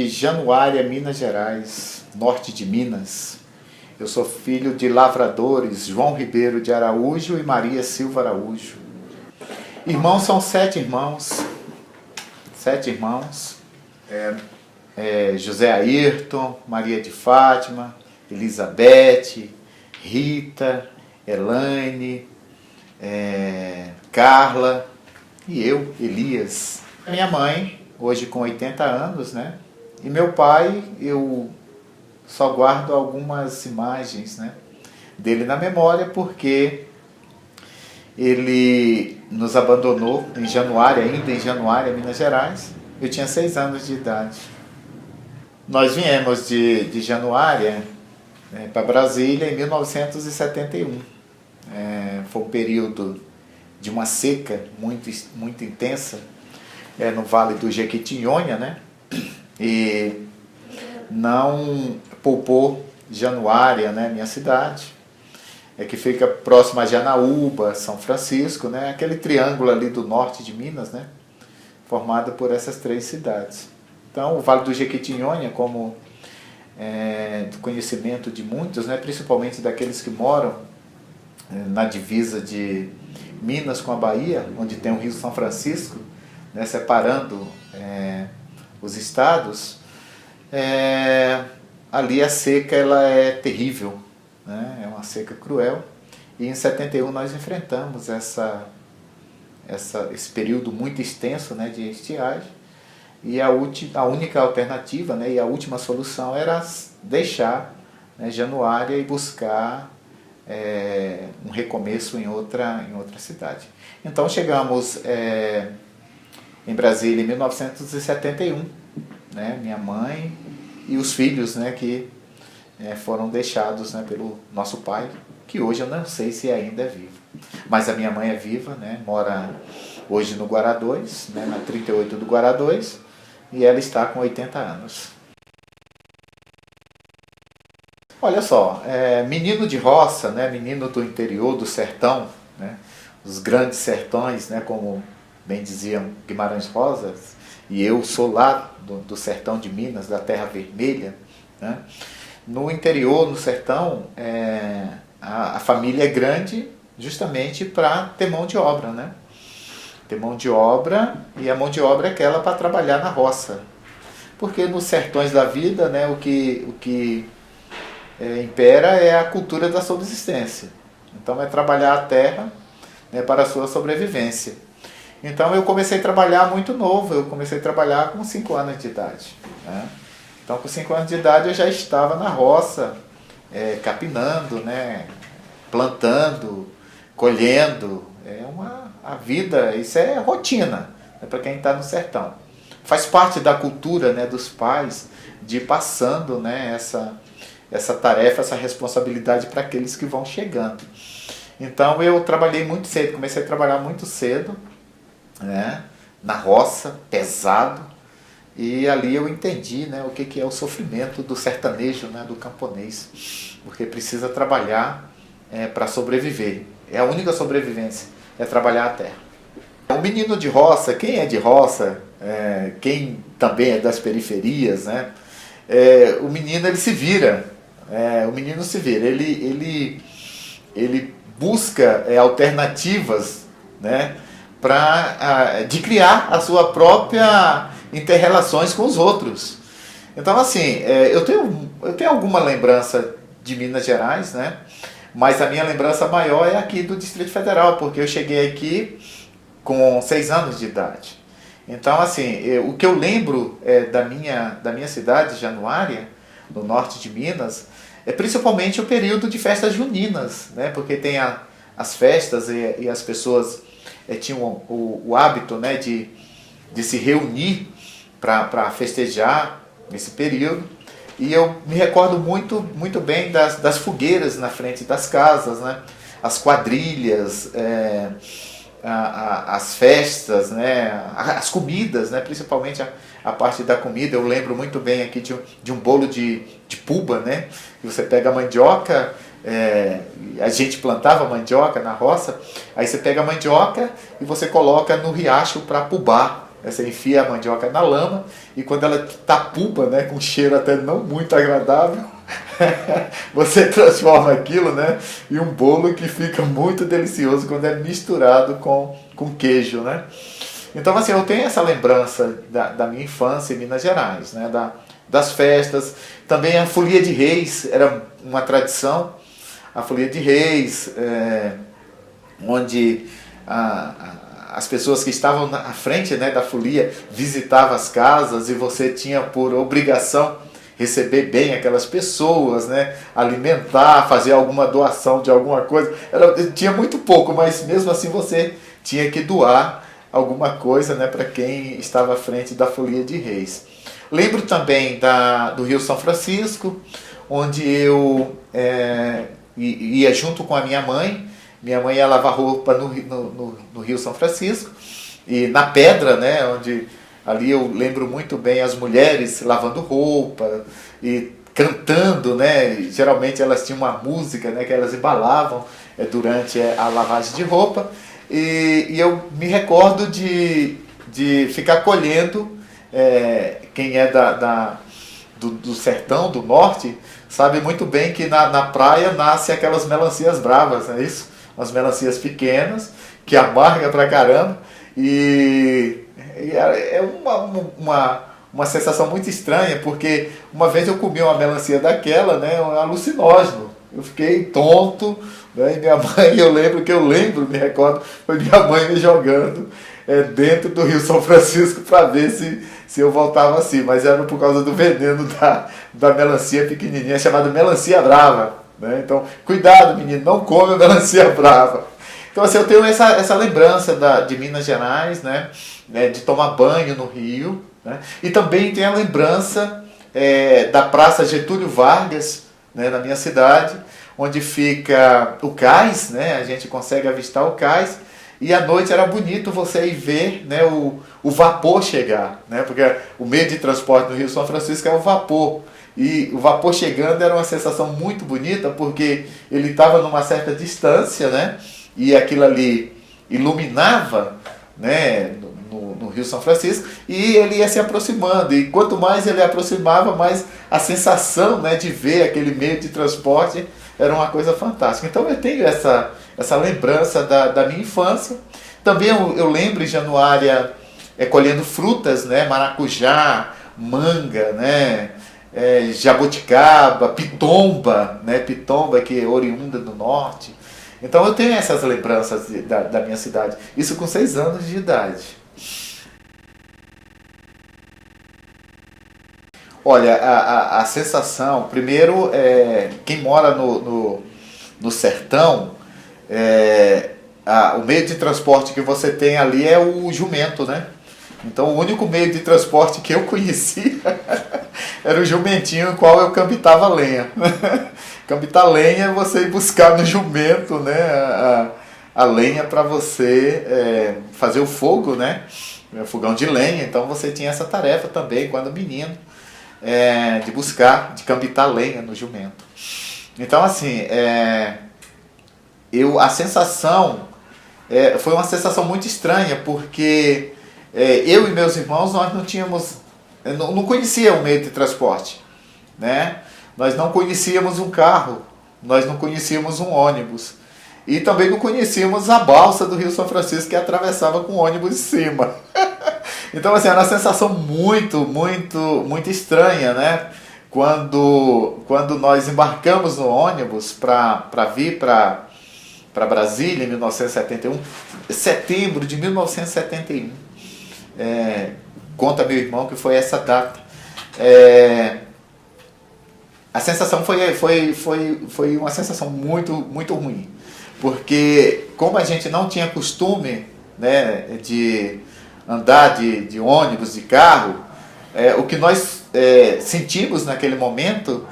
de Januária, Minas Gerais, norte de Minas. Eu sou filho de lavradores João Ribeiro de Araújo e Maria Silva Araújo. Irmãos são 7 irmãos. 7 irmãos. José Ayrton, Maria de Fátima, Elizabeth, Rita, Elaine, Carla e eu, Elias. Minha mãe, hoje com 80 anos, né? E meu pai, eu só guardo algumas imagens, né, dele na memória, porque ele nos abandonou em Januária, ainda em Januária, Minas Gerais. Eu tinha 6 anos de idade. Nós viemos de Januária para Brasília em 1971. Foi um período de uma seca muito intensa no Vale do Jequitinhonha, né? E não poupou Januária, né, minha cidade, que fica próxima a Janaúba, São Francisco, né, aquele triângulo ali do norte de Minas, né, formado por essas 3 cidades. Então, o Vale do Jequitinhonha, como do conhecimento de muitos, né, principalmente daqueles que moram na divisa de Minas com a Bahia, onde tem o Rio São Francisco, né, separando os estados, ali a seca ela é terrível, né? É uma seca cruel. E em 71 nós enfrentamos esse período muito extenso, né, de estiagem. E a única alternativa, né, e a última solução era deixar, né, Januária e buscar um recomeço em outra cidade. Então chegamos em Brasília em 1971, né, minha mãe e os filhos, né, que foram deixados, né, pelo nosso pai, que hoje eu não sei se ainda é vivo. Mas a minha mãe é viva, né, mora hoje no Guará 2, né, na 38 do Guará 2, e ela está com 80 anos. Olha só, menino de roça, né, menino do interior, do sertão, né, os grandes sertões, né, como bem diziam Guimarães Rosa, e eu sou lá do sertão de Minas, da Terra Vermelha, né? No interior, no sertão, a família é grande justamente para ter mão de obra, né? Ter mão de obra, e a mão de obra é aquela para trabalhar na roça. Porque nos sertões da vida, né, o que impera é a cultura da subsistência. Então é trabalhar a terra, né, para a sua sobrevivência. Então eu comecei a trabalhar muito novo, eu comecei a trabalhar com 5 anos de idade, né? Então com 5 anos de idade eu já estava na roça, capinando, né, plantando, colhendo. A vida, isso é rotina, né, para quem está no sertão. Faz parte da cultura, né, dos pais de ir passando, né, essa tarefa, essa responsabilidade para aqueles que vão chegando. Então eu trabalhei muito cedo, comecei a trabalhar muito cedo, né, na roça, pesado, e ali eu entendi, né, o que é o sofrimento do sertanejo, né, do camponês, porque precisa trabalhar para sobreviver. É a única sobrevivência, é trabalhar a terra. O menino de roça, quem é de roça, quem também é das periferias, né, o menino ele se vira, ele busca alternativas, né, de criar a sua própria interrelações com os outros. Então, assim, eu tenho alguma lembrança de Minas Gerais, né? Mas a minha lembrança maior é aqui do Distrito Federal, porque eu cheguei aqui com 6 anos de idade. Então, assim, o que eu lembro da minha cidade, Januária, no norte de Minas, é principalmente o período de festas juninas, né? Porque tem as festas e as pessoas tinham o hábito, né, de se reunir para festejar nesse período. E eu me recordo muito bem das fogueiras na frente das casas, né, as quadrilhas, as festas, né, as comidas, né, principalmente a parte da comida. Eu lembro muito bem aqui de um bolo de puba, né, que você pega a mandioca, a gente plantava mandioca na roça, aí você pega a mandioca e você coloca no riacho para pubar, Você enfia a mandioca na lama e quando ela está pupa, né, com cheiro até não muito agradável, você transforma aquilo, né, em um bolo que fica muito delicioso quando é misturado com queijo, né? Então, assim, eu tenho essa lembrança da minha infância em Minas Gerais, né, das festas. Também a folia de reis era uma tradição. A folia de reis, onde as pessoas que estavam à frente, né, da folia visitavam as casas e você tinha por obrigação receber bem aquelas pessoas, né, alimentar, fazer alguma doação de alguma coisa. Tinha muito pouco, mas mesmo assim você tinha que doar alguma coisa, né, para quem estava à frente da folia de reis. Lembro também do Rio São Francisco, onde eu ia junto com a minha mãe. Minha mãe ia lavar roupa no Rio São Francisco, e na pedra, né, onde ali eu lembro muito bem as mulheres lavando roupa e cantando, né, geralmente elas tinham uma música, né, que elas embalavam durante a lavagem de roupa, e eu me recordo de ficar colhendo, quem é do sertão, do norte, sabe muito bem que na praia nasce aquelas melancias bravas, não é isso? Umas melancias pequenas, que amarga pra caramba, e é uma sensação muito estranha, porque uma vez eu comi uma melancia daquela, né, um alucinógeno, eu fiquei tonto, né, e minha mãe, me recordo, foi minha mãe me jogando dentro do Rio São Francisco para ver se eu voltava assim, mas era por causa do veneno da melancia pequenininha, chamada melancia brava, né? Então, cuidado, menino, não come a melancia brava. Então, assim, eu tenho essa lembrança de Minas Gerais, né, de tomar banho no rio, né? E também tem a lembrança da Praça Getúlio Vargas, né, na minha cidade, onde fica o cais, né? A gente consegue avistar o cais, e à noite era bonito você ir ver, né, o vapor chegar, né? Porque o meio de transporte no Rio São Francisco é o vapor. E o vapor chegando era uma sensação muito bonita, porque ele estava numa certa distância, né? E aquilo ali iluminava, né, no Rio São Francisco, e ele ia se aproximando. E quanto mais ele aproximava, mais a sensação, né, de ver aquele meio de transporte era uma coisa fantástica. Então eu tenho essa lembrança da minha infância. Também eu lembro em Januária colhendo frutas, né, maracujá, manga, né, jabuticaba, pitomba, né, pitomba que é oriunda do norte. Então eu tenho essas lembranças da minha cidade, isso com 6 anos de idade. Olha, a sensação, primeiro, quem mora no sertão, o meio de transporte que você tem ali é o jumento, né? Então o único meio de transporte que eu conhecia era o jumentinho, em qual eu cambitava lenha. Cambitar lenha é você ir buscar no jumento, né, a lenha para você fazer o fogo, né, o fogão de lenha. Então você tinha essa tarefa também quando menino, de buscar, de cambitar lenha no jumento. Então assim, a sensação foi uma sensação muito estranha, porque eu e meus irmãos, nós não tínhamos, não conhecia o meio de transporte, né? Nós não conhecíamos um carro, nós não conhecíamos um ônibus, e também não conhecíamos a balsa do Rio São Francisco, que atravessava com o ônibus em cima. Então assim, era uma sensação muito, muito, muito estranha, né? Quando nós embarcamos no ônibus para vir para Brasília em 1971, setembro de 1971, conta meu irmão que foi essa data. A sensação foi uma sensação muito, muito ruim, porque como a gente não tinha costume, né, de andar de ônibus, de carro, o que nós sentimos naquele momento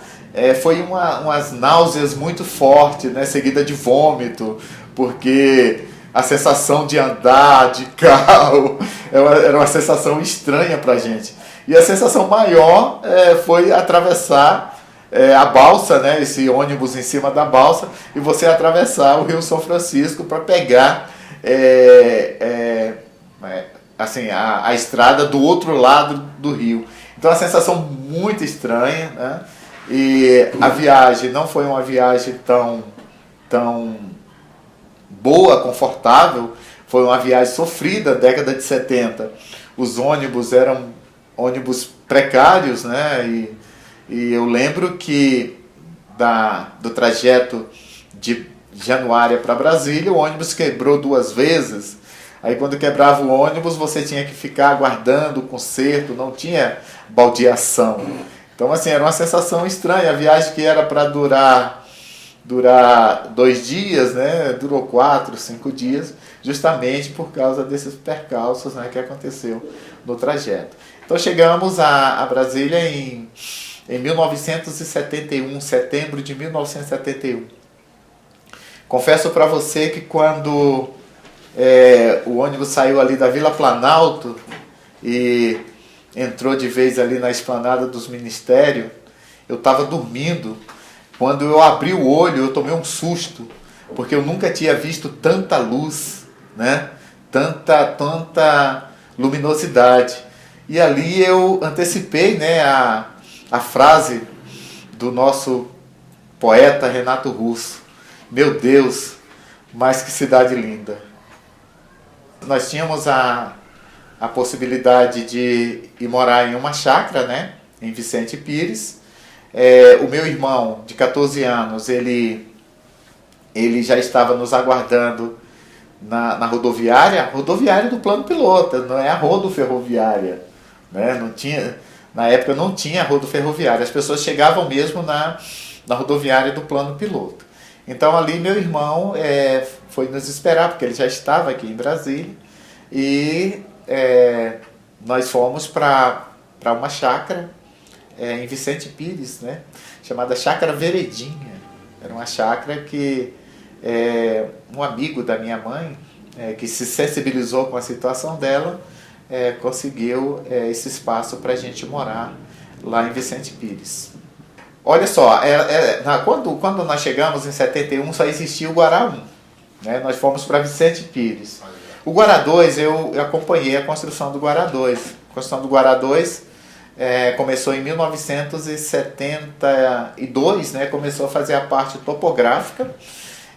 foi umas náuseas muito fortes, né, seguida de vômito, porque a sensação de andar de carro era uma sensação estranha para a gente. E a sensação maior foi atravessar a balsa, né, esse ônibus em cima da balsa, e você atravessar o Rio São Francisco para pegar assim, a estrada do outro lado do rio. Então, é uma sensação muito estranha, né? E a viagem não foi uma viagem tão boa, confortável, foi uma viagem sofrida, década de 70. Os ônibus eram ônibus precários, né? E eu lembro que do trajeto de Januária para Brasília, o ônibus quebrou 2 vezes. Aí quando quebrava o ônibus, você tinha que ficar aguardando o conserto, não tinha baldeação. Então, assim, era uma sensação estranha. A viagem que era para durar 2 dias, né, durou 4, 5 dias, justamente por causa desses percalços, né, que aconteceu no trajeto. Então chegamos a Brasília em 1971, setembro de 1971. Confesso para você que quando o ônibus saiu ali da Vila Planalto e entrou de vez ali na esplanada dos ministérios, eu estava dormindo. Quando eu abri o olho, eu tomei um susto, porque eu nunca tinha visto tanta luz, né? Tanta luminosidade. E ali eu antecipei, né, a frase do nosso poeta Renato Russo: meu Deus, mas que cidade linda. Nós tínhamos a possibilidade de ir morar em uma chácara, né, em Vicente Pires. O meu irmão, de 14 anos, ele já estava nos aguardando na rodoviária do plano piloto, não é a rodoferroviária, né? Não tinha, na época não tinha a rodoferroviária, as pessoas chegavam mesmo na rodoviária do plano piloto. Então ali meu irmão foi nos esperar, porque ele já estava aqui em Brasília, e nós fomos para uma chácara em Vicente Pires, né, chamada Chácara Veredinha. Era uma chácara que um amigo da minha mãe, que se sensibilizou com a situação dela, conseguiu esse espaço para a gente morar lá em Vicente Pires. Olha só, quando nós chegamos em 71, só existia o Guará 1, né? Nós fomos para Vicente Pires. O Guará 2, eu acompanhei a construção do Guará 2. A construção do Guará 2 começou em 1972, né? Começou a fazer a parte topográfica,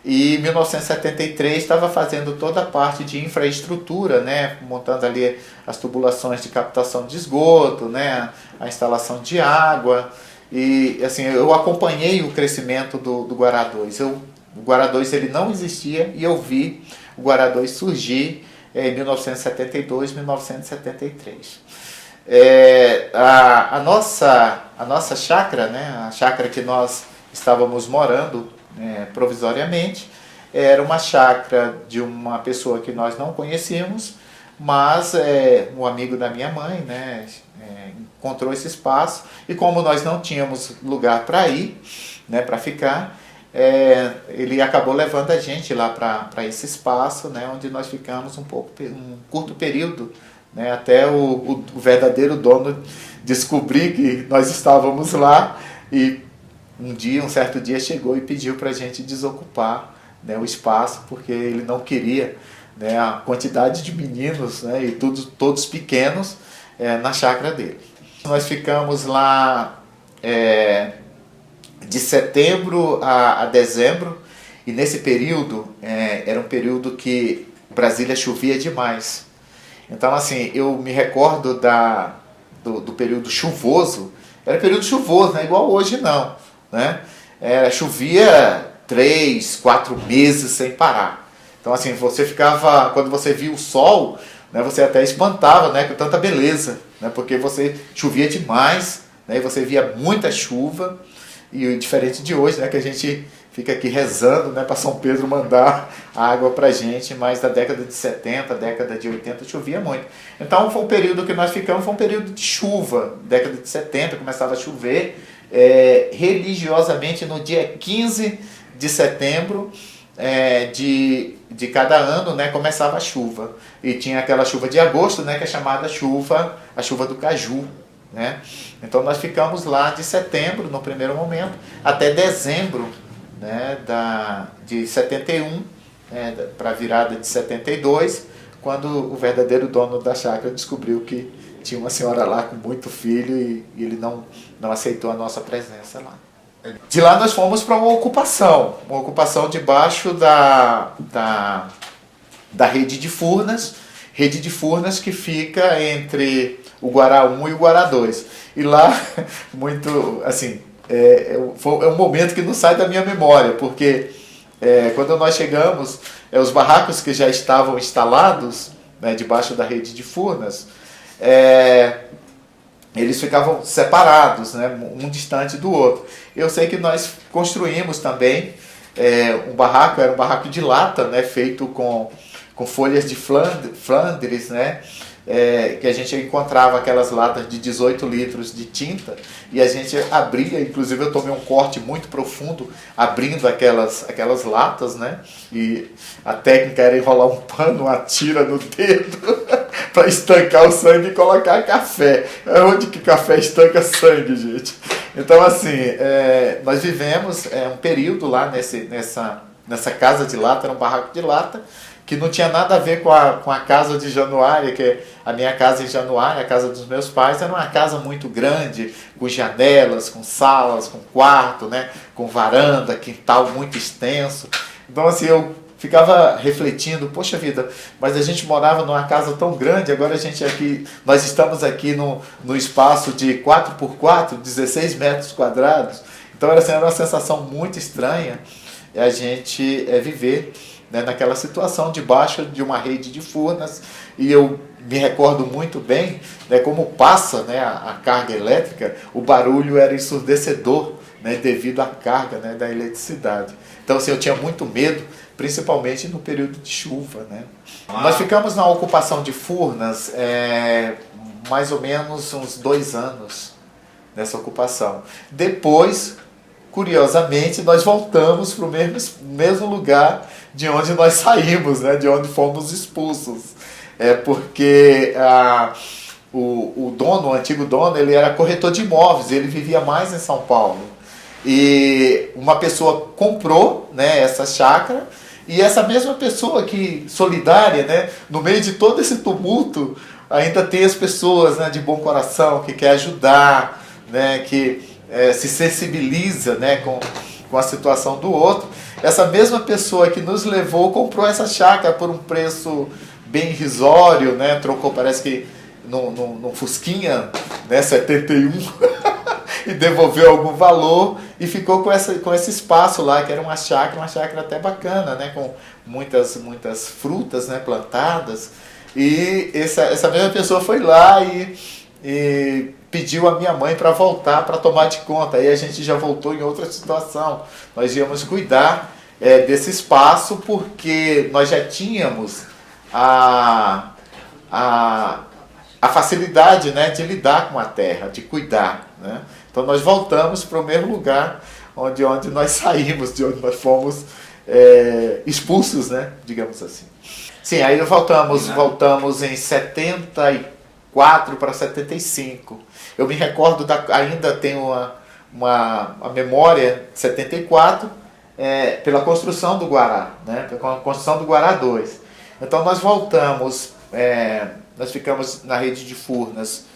e em 1973 estava fazendo toda a parte de infraestrutura, né? Montando ali as tubulações de captação de esgoto, né? A instalação de água. E assim, eu acompanhei o crescimento do Guará 2. O Guará 2 ele não existia, e eu vi o Guará 2 surgir em 1972, 1973. A nossa chácara, né, a chácara que nós estávamos morando provisoriamente, era uma chácara de uma pessoa que nós não conhecíamos, mas um amigo da minha mãe, né, encontrou esse espaço, e como nós não tínhamos lugar para ir, né, para ficar, ele acabou levando a gente lá para esse espaço, né, onde nós ficamos um curto período, né, até o verdadeiro dono descobrir que nós estávamos lá, e um certo dia chegou e pediu para a gente desocupar, né, o espaço, porque ele não queria, né, a quantidade de meninos, né, e todos pequenos na chácara dele. Nós ficamos lá de setembro a dezembro, e nesse período era um período que Brasília chovia demais. Então, assim, eu me recordo do período chuvoso. Era período chuvoso, não é igual hoje não, né? Chovia 3, 4 meses sem parar. Então, assim, você ficava, quando você via o sol, né, você até espantava, né, com tanta beleza, né, porque você chovia demais, né, e você via muita chuva. E diferente de hoje, né, que a gente fica aqui rezando, né, para São Pedro mandar água para a gente, mas da década de 70, década de 80 chovia muito. Então foi um período que nós ficamos, foi um período de chuva. Década de 70 começava a chover religiosamente no dia 15 de setembro de cada ano, né, começava a chuva. E tinha aquela chuva de agosto, né, que é chamada a chuva do caju, né? Então nós ficamos lá de setembro, no primeiro momento, até dezembro, né, de 71, para a virada de 72, quando o verdadeiro dono da chácara descobriu que tinha uma senhora lá com muito filho e ele não aceitou a nossa presença lá. De lá nós fomos para uma ocupação debaixo da rede de Furnas que fica entre o Guará 1 e o Guará 2. E lá, muito, assim, é um momento que não sai da minha memória, porque quando nós chegamos, os barracos que já estavam instalados, né, debaixo da rede de Furnas, eles ficavam separados, né, um distante do outro. Eu sei que nós construímos também um barraco, era um barraco de lata, né, feito com folhas de Flandres, né, que a gente encontrava aquelas latas de 18 litros de tinta e a gente abria, inclusive eu tomei um corte muito profundo abrindo aquelas latas, né, e a técnica era enrolar um pano, uma tira no dedo para estancar o sangue e colocar café. Onde que café estanca sangue, gente? Então, assim, nós vivemos um período lá nessa casa de lata, era um barraco de lata, que não tinha nada a ver com a casa de Januária, que a minha casa em Januária, a casa dos meus pais, era uma casa muito grande, com janelas, com salas, com quarto, né, com varanda, quintal muito extenso. Então, assim, eu ficava refletindo, poxa vida, mas a gente morava numa casa tão grande, agora nós estamos aqui no espaço de 4x4, 16 metros quadrados. Então era uma sensação muito estranha a gente viver, né, naquela situação debaixo de uma rede de Furnas. E eu me recordo muito bem, né, como passa, né, a carga elétrica, o barulho era ensurdecedor, né, devido à carga, né, da eletricidade. Então, assim, eu tinha muito medo, principalmente no período de chuva, né? Nós ficamos na ocupação de Furnas mais ou menos uns 2 anos nessa ocupação. Depois, curiosamente, nós voltamos para o mesmo lugar de onde nós saímos, né? De onde fomos expulsos. Porque o antigo dono, ele era corretor de imóveis, ele vivia mais em São Paulo. E uma pessoa comprou, né, essa chácara, e essa mesma pessoa que, solidária, né, no meio de todo esse tumulto, ainda tem as pessoas, né, de bom coração, que quer ajudar, né, que se sensibiliza, né, com a situação do outro. Essa mesma pessoa que nos levou comprou essa chácara por um preço bem irrisório, né, trocou, parece que num Fusquinha, né, 71, e devolveu algum valor e ficou com esse espaço lá, que era uma chácara até bacana, né, com muitas frutas, né, plantadas. E essa mesma pessoa foi lá e pediu a minha mãe para voltar, para tomar de conta. Aí a gente já voltou em outra situação. Nós íamos cuidar desse espaço porque nós já tínhamos a facilidade, né, de lidar com a terra, de cuidar, né? Então nós voltamos para o mesmo lugar onde nós saímos, de onde nós fomos expulsos, né, digamos assim. Sim, aí voltamos em 74 para 75. Eu me recordo, ainda tenho uma memória de 74, pela construção do Guará, né, pela construção do Guará 2. Então nós voltamos, nós ficamos na rede de Furnas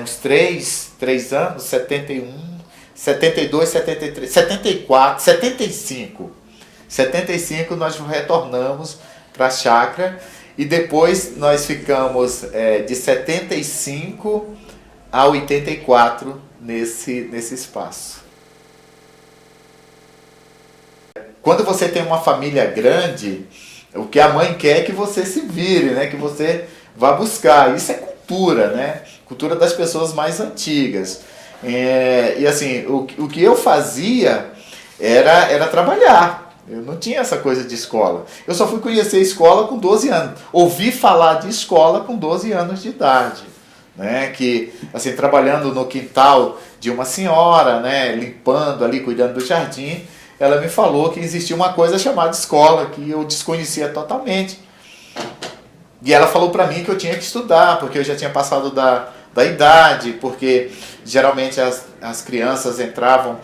uns 3 anos, 71, 72, 73, 74, 75. 75 nós retornamos para a chácara e depois nós ficamos de 75 a 84 nesse espaço. Quando você tem uma família grande, o que a mãe quer é que você se vire, né? Que você vá buscar. Isso é cultura, né? Cultura das pessoas mais antigas. E assim, o que eu fazia era trabalhar. Eu não tinha essa coisa de escola. Eu só fui conhecer a escola com 12 anos. Ouvi falar de escola com 12 anos de idade. Né? Que, assim, trabalhando no quintal de uma senhora, né? Limpando ali, cuidando do jardim, ela me falou que existia uma coisa chamada escola, que eu desconhecia totalmente. E ela falou para mim que eu tinha que estudar, porque eu já tinha passado da idade, porque geralmente as crianças entravam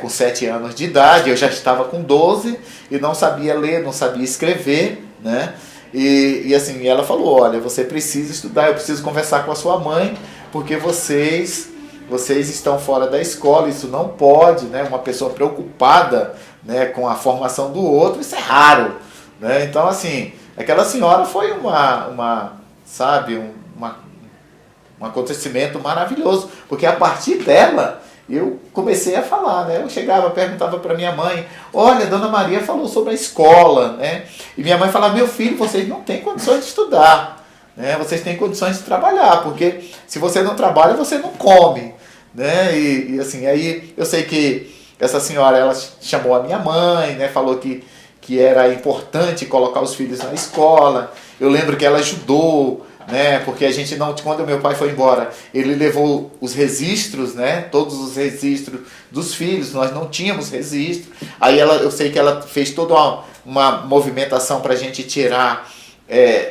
com 7 anos de idade, eu já estava com 12 e não sabia ler, não sabia escrever, né? E assim, ela falou, olha, você precisa estudar, eu preciso conversar com a sua mãe, porque vocês estão fora da escola, isso não pode, né? Uma pessoa preocupada, né, com a formação do outro, isso é raro, né? Então, assim, aquela senhora foi sabe, um acontecimento maravilhoso, porque a partir dela eu comecei a falar, né? Eu chegava, perguntava para minha mãe, olha, Dona Maria falou sobre a escola, né? E minha mãe falava, meu filho, vocês não têm condições de estudar, né? Vocês têm condições de trabalhar, porque se você não trabalha, você não come, né? E assim, aí eu sei que essa senhora, ela chamou a minha mãe, né? Falou que era importante colocar os filhos na escola. Eu lembro que ela ajudou, né? Porque a gente não, quando meu pai foi embora, ele levou os registros, né? Todos os registros dos filhos, nós não tínhamos registro. Aí eu sei que ela fez toda uma movimentação para a gente tirar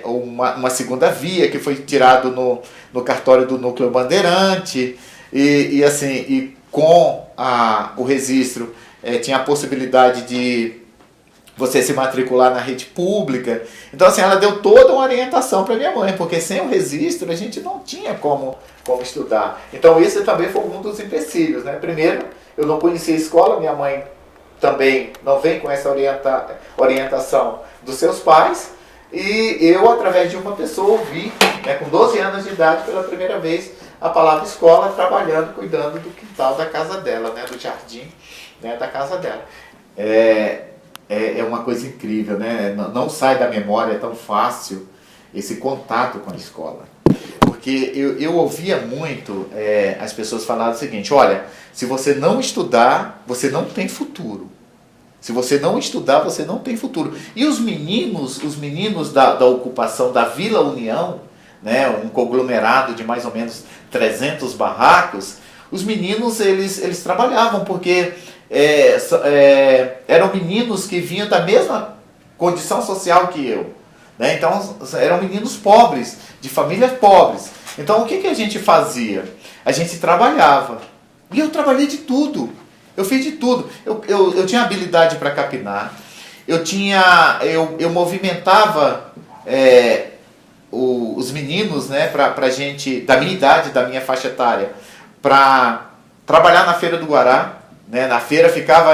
uma segunda via, que foi tirado no cartório do Núcleo Bandeirante, e assim, e com o registro tinha a possibilidade de você se matricular na rede pública. Então, assim, ela deu toda uma orientação para minha mãe, porque sem o registro a gente não tinha como estudar. Então, esse também foi um dos empecilhos, né? Primeiro, eu não conhecia a escola, minha mãe também não vem com essa orientação dos seus pais, e eu, através de uma pessoa, ouvi, né, com 12 anos de idade, pela primeira vez, a palavra escola, trabalhando, cuidando do quintal da casa dela, né, do jardim, né, da casa dela. É uma coisa incrível, né? Não sai da memória tão fácil esse contato com a escola. Porque eu ouvia muito as pessoas falarem o seguinte, olha, se você não estudar, você não tem futuro. Se você não estudar, você não tem futuro. E os meninos da ocupação da Vila União, né, um conglomerado de mais ou menos 300 barracos, os meninos eles trabalhavam, porque eram meninos que vinham da mesma condição social que eu, né? Então eram meninos pobres, de famílias pobres. Então o que a gente fazia? A gente trabalhava, e eu trabalhei de tudo, eu fiz de tudo. Eu tinha habilidade para capinar, eu movimentava os meninos, né, pra gente, da minha idade, da minha faixa etária, para trabalhar na Feira do Guará, né? Na feira ficava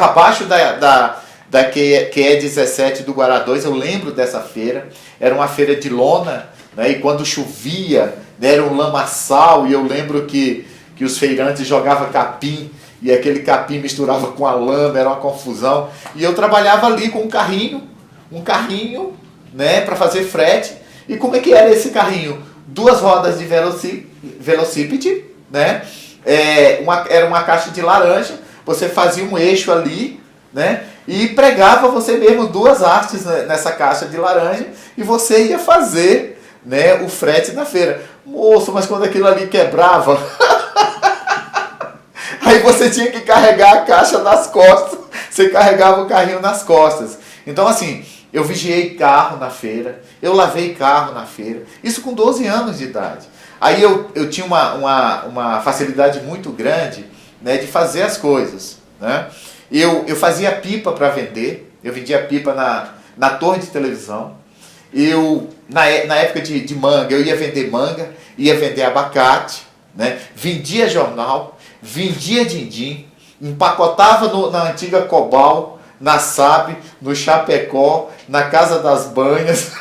abaixo da QE 17 do Guará 2, eu lembro dessa feira, era uma feira de lona, né? E quando chovia, né, era um lamaçal, e eu lembro que os feirantes jogavam capim, e aquele capim misturava com a lama, era uma confusão, e eu trabalhava ali com um carrinho, né, para fazer frete. E como é que era esse carrinho? 2 rodas de velocípede, né? Era uma caixa de laranja, você fazia um eixo ali, né? E pregava você mesmo 2 hastes nessa caixa de laranja, e você ia fazer, né, o frete na feira. Moço, mas quando aquilo ali quebrava, aí você tinha que carregar a caixa nas costas, você carregava o carrinho nas costas. Então, assim, eu vigiei carro na feira, eu lavei carro na feira, isso com 12 anos de idade. Aí eu tinha uma facilidade muito grande, né, de fazer as coisas, né? Eu fazia pipa para vender, eu vendia pipa na torre de televisão. Na época de manga, eu ia vender manga, ia vender abacate, né? Vendia jornal, vendia din-din, empacotava na antiga Cobal, na SAB, no Chapecó, na Casa das Banhas.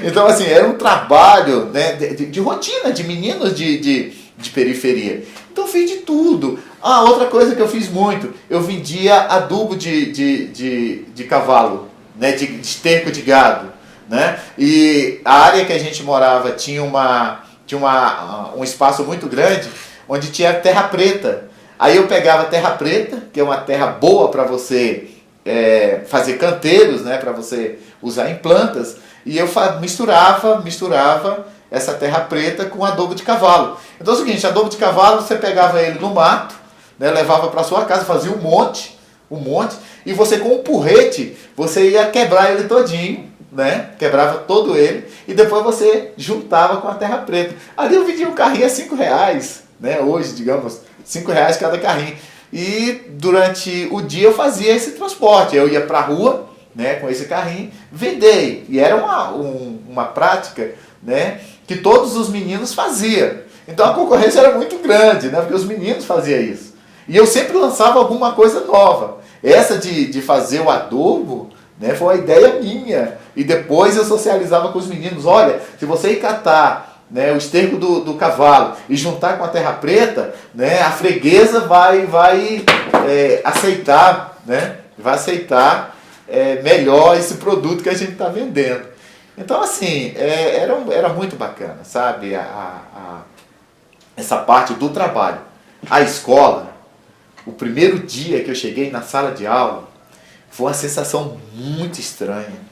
Então, assim, era um trabalho, né, de rotina, de meninos de periferia. Então, eu fiz de tudo. Outra coisa que eu fiz muito, eu vendia adubo de cavalo, né, de esterco de gado, né? E a área que a gente morava tinha um espaço muito grande, onde tinha terra preta. Aí eu pegava terra preta, que é uma terra boa para você fazer canteiros, né, para você usar em plantas, e eu misturava essa terra preta com adubo de cavalo. Então é o seguinte, adubo de cavalo, você pegava ele no mato, né, levava para sua casa, fazia um monte, e você com um porrete, você ia quebrar ele todinho, né, quebrava todo ele, e depois você juntava com a terra preta. Ali eu vendia um carrinho a R$5, né, hoje, digamos, R$5 cada carrinho. E durante o dia eu fazia esse transporte. Eu ia para a rua, né, com esse carrinho, vender. E era uma prática, né, que todos os meninos faziam. Então a concorrência era muito grande, né, porque os meninos faziam isso. E eu sempre lançava alguma coisa nova. Essa de fazer o adubo, né, foi uma ideia minha. E depois eu socializava com os meninos. Olha, se você ir catar, né, o esterco do cavalo e juntar com a terra preta, né, a freguesa vai aceitar, né, vai aceitar melhor esse produto que a gente está vendendo. Então, assim, era muito bacana, sabe, essa parte do trabalho. A escola, o primeiro dia que eu cheguei na sala de aula, foi uma sensação muito estranha.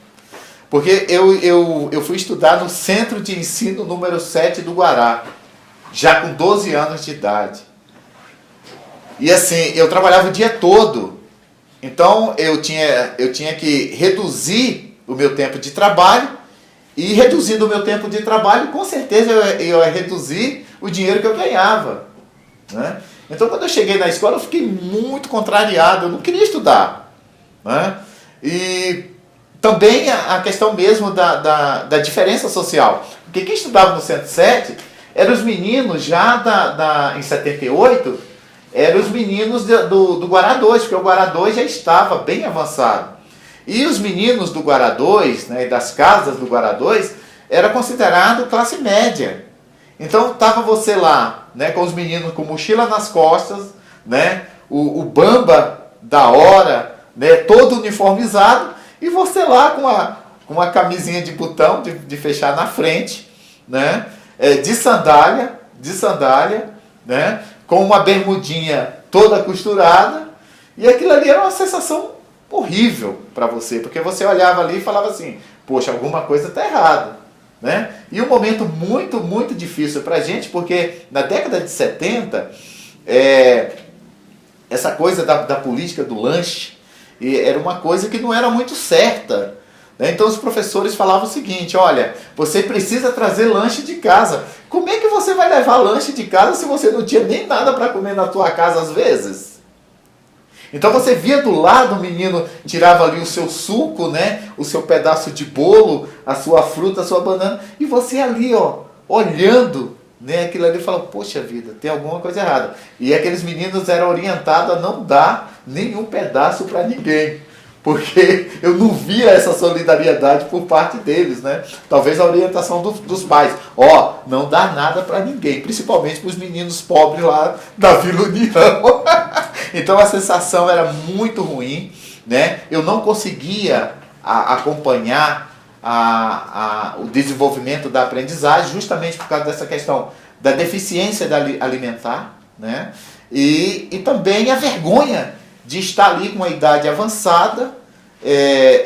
Porque eu fui estudar no Centro de Ensino número 7 do Guará, já com 12 anos de idade. E assim, eu trabalhava o dia todo. Então eu tinha que reduzir o meu tempo de trabalho, e reduzindo o meu tempo de trabalho, com certeza eu ia reduzir o dinheiro que eu ganhava, né? Então quando eu cheguei na escola eu fiquei muito contrariado, eu não queria estudar, né? E também a questão mesmo da diferença social. Porque quem estudava no 107 eram os meninos já em 78, eram os meninos do Guará 2, porque o Guará 2 já estava bem avançado. E os meninos do Guará 2, né, das casas do Guará 2, era considerado classe média. Então estava você lá, né, com os meninos com mochila nas costas, né, o bamba da hora, né, todo uniformizado, e você lá com uma camisinha de botão, de fechar na frente, né, de sandália, né, com uma bermudinha toda costurada, e aquilo ali era uma sensação horrível para você, porque você olhava ali e falava assim, poxa, alguma coisa está errada, né? E um momento muito, muito difícil para a gente, porque na década de 70, essa coisa da política do lanche era uma coisa que não era muito certa, né? Então os professores falavam o seguinte, olha, você precisa trazer lanche de casa. Como é que você vai levar lanche de casa se você não tinha nem nada para comer na tua casa às vezes? Então você via do lado, o menino tirava ali o seu suco, né, o seu pedaço de bolo, a sua fruta, a sua banana, e você ali, ó, olhando, né, aquilo ali, falava, poxa vida, tem alguma coisa errada. E aqueles meninos eram orientados a não dar nenhum pedaço para ninguém, porque eu não via essa solidariedade por parte deles, né? Talvez a orientação dos pais, ó, não dá nada para ninguém, principalmente para os meninos pobres lá da Vila União. Então a sensação era muito ruim, né? Eu não conseguia acompanhar o desenvolvimento da aprendizagem, justamente por causa dessa questão da deficiência alimentar, né? E também a vergonha de estar ali com uma idade avançada,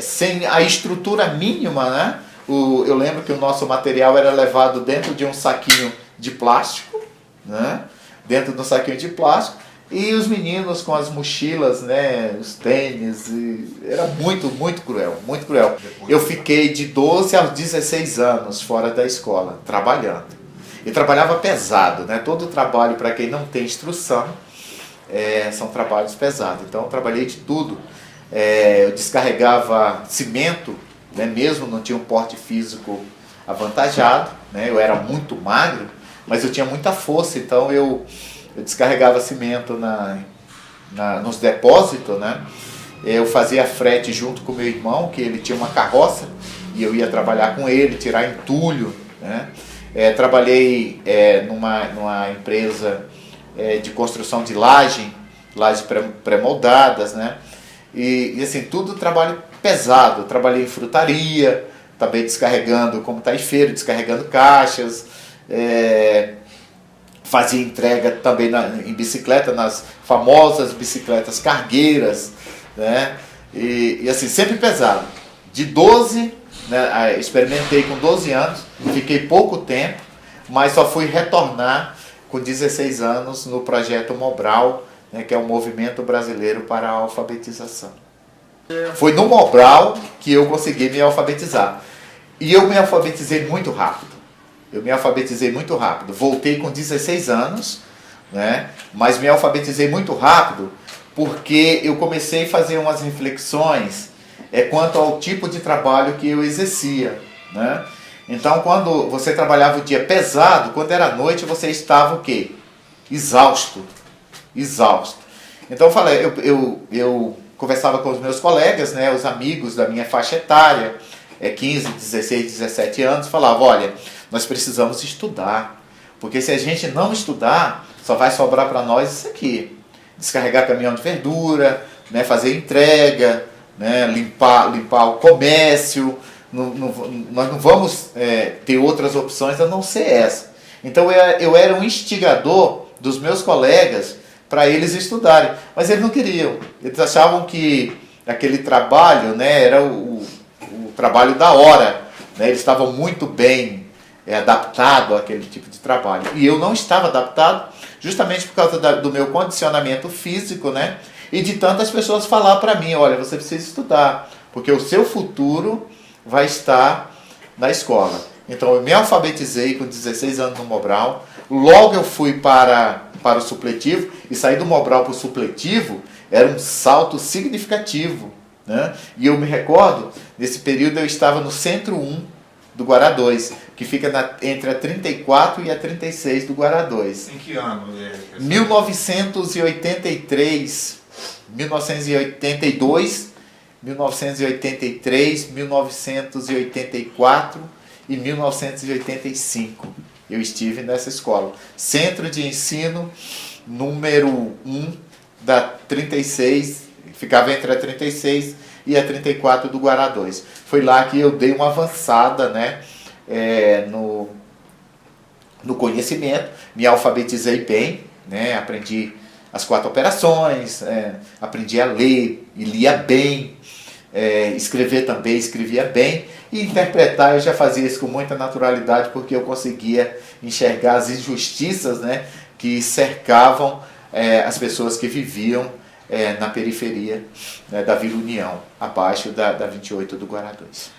sem a estrutura mínima, né? Eu lembro que o nosso material era levado dentro de um saquinho de plástico, né? Dentro de um saquinho de plástico, e os meninos com as mochilas, né? Os tênis, era muito, muito cruel, muito cruel. Eu fiquei de 12 aos 16 anos fora da escola, trabalhando. E trabalhava pesado, né? Todo trabalho, para quem não tem instrução, são trabalhos pesados. Então eu trabalhei de tudo. Eu descarregava cimento, né, mesmo não tinha um porte físico avantajado, né, eu era muito magro, mas eu tinha muita força, então eu descarregava cimento nos depósitos, né, eu fazia frete junto com meu irmão, que ele tinha uma carroça, e eu ia trabalhar com ele, tirar entulho, né. Trabalhei numa empresa de construção de lajes pré-moldadas, né? E assim, tudo trabalho pesado. Eu trabalhei em frutaria, também descarregando como taifeiro, descarregando caixas, fazia entrega também em bicicleta, nas famosas bicicletas cargueiras, né? E assim, sempre pesado. De 12, né, experimentei com 12 anos, fiquei pouco tempo, mas só fui retornar com 16 anos no projeto Mobral, né, que é o Movimento Brasileiro para a Alfabetização. Foi no Mobral que eu consegui me alfabetizar. E eu me alfabetizei muito rápido. Voltei com 16 anos, né, mas me alfabetizei muito rápido porque eu comecei a fazer umas reflexões é quanto ao tipo de trabalho que eu exercia, né? Então, quando você trabalhava o dia pesado, quando era noite, você estava o quê? Exausto. Exausto. Então, eu falei, eu conversava com os meus colegas, né, os amigos da minha faixa etária, 15, 16, 17 anos, falava, olha, nós precisamos estudar, porque se a gente não estudar, só vai sobrar para nós isso aqui. Descarregar caminhão de verdura, né, fazer entrega, né, limpar o comércio, nós não vamos ter outras opções a não ser essa. Então eu era um instigador dos meus colegas para eles estudarem, mas eles não queriam. Eles achavam que aquele trabalho, né, era o trabalho da hora, né, eles estavam muito bem adaptados àquele tipo de trabalho. E eu não estava adaptado justamente por causa do meu condicionamento físico, né, e de tantas pessoas falar para mim, olha, você precisa estudar, porque o seu futuro vai estar na escola. Então eu me alfabetizei com 16 anos no Mobral, logo eu fui para o supletivo, e sair do Mobral para o supletivo era um salto significativo, né? E eu me recordo, nesse período eu estava no Centro 1 do Guará 2, que fica entre a 34 e a 36 do Guará 2. Em que ano? 1983, 1982, 1983, 1984 e 1985. Eu estive nessa escola. Centro de Ensino número 1 da 36, ficava entre a 36 e a 34 do Guará 2. Foi lá que eu dei uma avançada, né, no conhecimento, me alfabetizei bem, né, aprendi as 4 operações, aprendi a ler e lia bem, escrever também, escrevia bem, e interpretar eu já fazia isso com muita naturalidade, porque eu conseguia enxergar as injustiças, né, que cercavam as pessoas que viviam na periferia, né, da Vila União, abaixo da 28 do Guará 2.